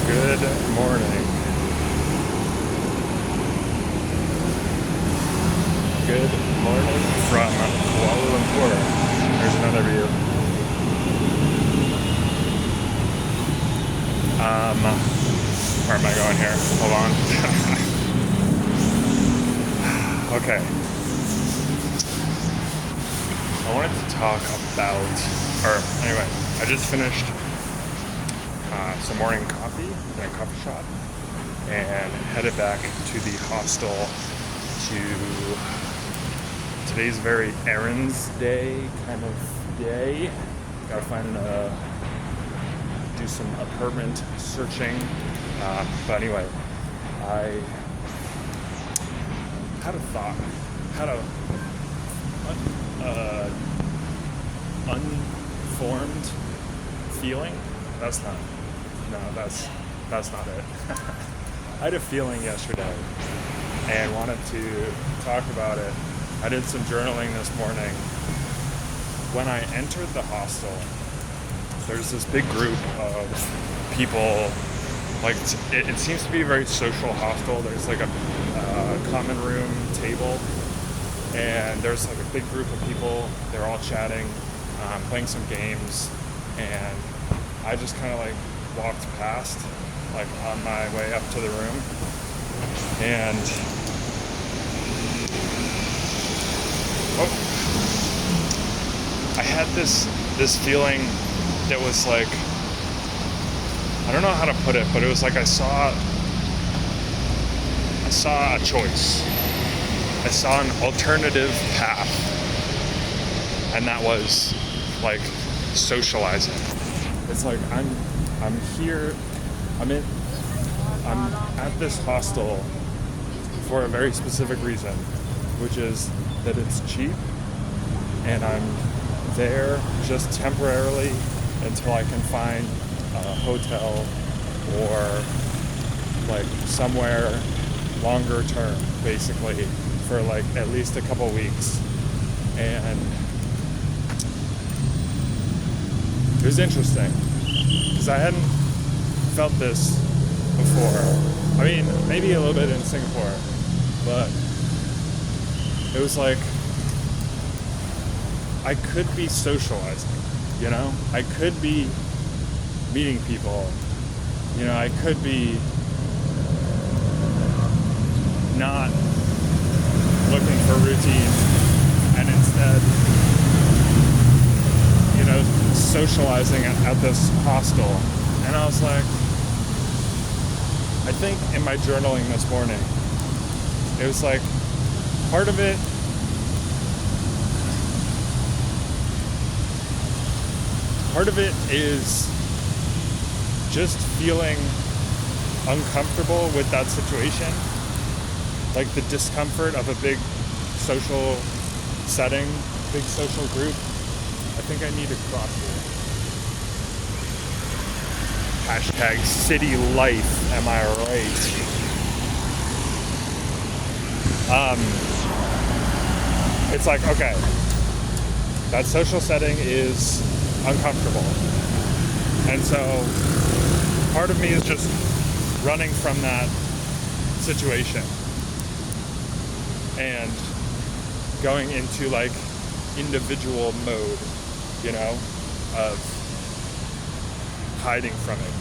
Good morning. Good morning from Kuala Lumpur. There's another view. Where am I going here? Hold on. Okay. I wanted to talk about, anyway, I just finished some morning coffee in a coffee shop and headed back to the hostel today's very errands day kind of day. Gotta do some apartment searching. But anyway, I had a thought, unformed feeling. That's not it. I had a feeling yesterday and wanted to talk about it. I did some journaling this morning. When I entered the hostel, there's this big group of people. Like it seems to be a very social hostel. There's like a common room table, and there's like a big group of people. They're all chatting, playing some games, and I just kind of like walked past, like on my way up to the room, and I had this feeling that was like, I don't know how to put it, but it was like I saw a choice. I saw an alternative path, and that was like socializing. It's like I'm here, I'm at this hostel for a very specific reason, which is that it's cheap, and I'm there just temporarily until I can find a hotel or like somewhere longer term, basically, for like at least a couple weeks. And it was interesting because I hadn't felt this before. I mean, maybe a little bit in Singapore, but it was like I could be socializing, you know? I could be meeting people, you know, I could be not looking for routine and instead, you know, socializing at this hostel. And I was like, I think in my journaling this morning, it was like, part of it is just feeling uncomfortable with that situation, like the discomfort of a big social setting, big social group. I think I need to cross here. # city life, am I right? It's like, okay, that social setting is uncomfortable. And so part of me is just running from that situation and going into like individual mode, you know, of hiding from it.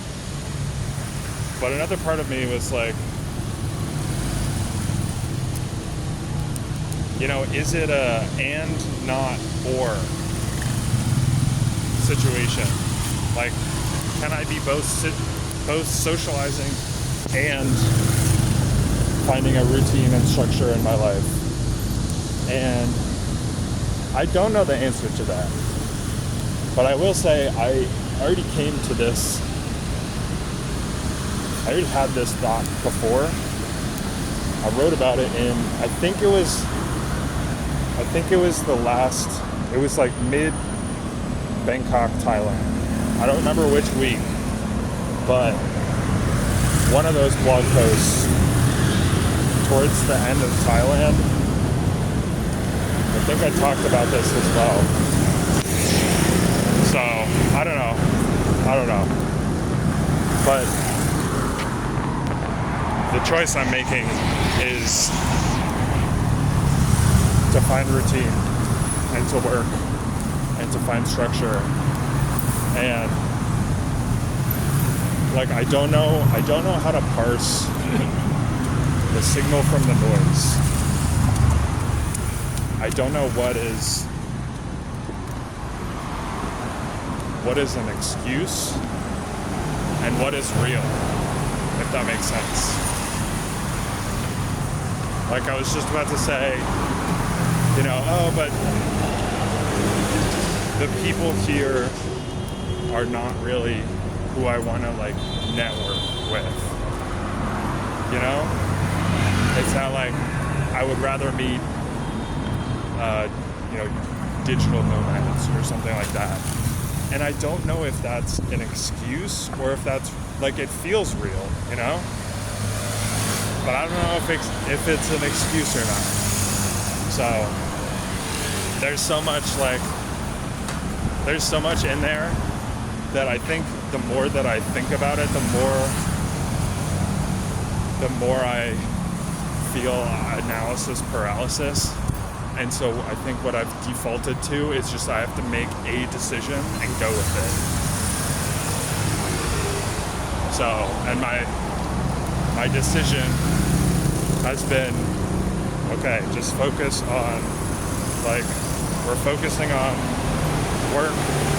But another part of me was like, you know, is it a and not or situation? Like, can I be both socializing and finding a routine and structure in my life? And I don't know the answer to that. But I will say I already came to this. I already had this thought before. I wrote about it in, I think it was like mid Bangkok, Thailand. I don't remember which week, but one of those blog posts towards the end of Thailand, I think I talked about this as well. So, I don't know. But the choice I'm making is to find routine and to work and to find structure. And like I don't know how to parse the signal from the noise. I don't know what is an excuse and what is real, if that makes sense. Like I was just about to say, oh, but the people here are not really who I want to like network with. It's not like I would rather meet, digital nomads or something like that. And I don't know if that's an excuse or if that's like it feels real, But I don't know if it's an excuse or not. So there's so much in there that I think the more that I think about it, the more I feel analysis paralysis. And so I think what I've defaulted to is just I have to make a decision and go with it. So, and my decision has been, okay, just focus on, like, we're focusing on work,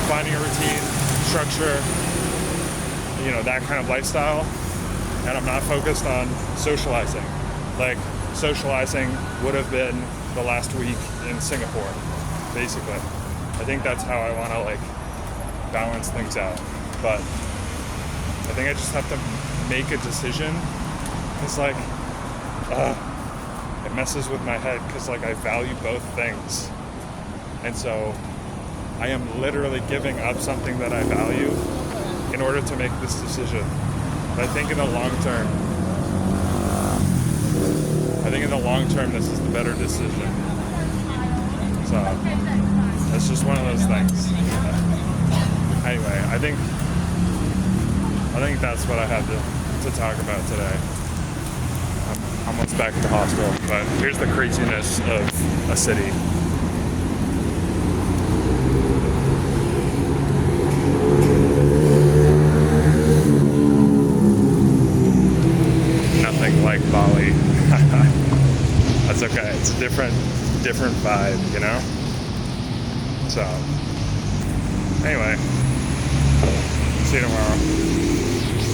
finding a routine, structure, that kind of lifestyle. And I'm not focused on socializing. Like, socializing would have been the last week in Singapore, basically. I think that's how I want to, like, balance things out. But I think I just have to make a decision. It's like, it messes with my head because, like, I value both things. And so I am literally giving up something that I value in order to make this decision. But I think in the long term, this is the better decision. So it's just one of those things. Anyway, I think that's what I had to talk about today. I'm almost back at the hostel, but here's the craziness of a city. Nothing like Bali. That's okay. It's a different vibe, So, anyway, see you tomorrow.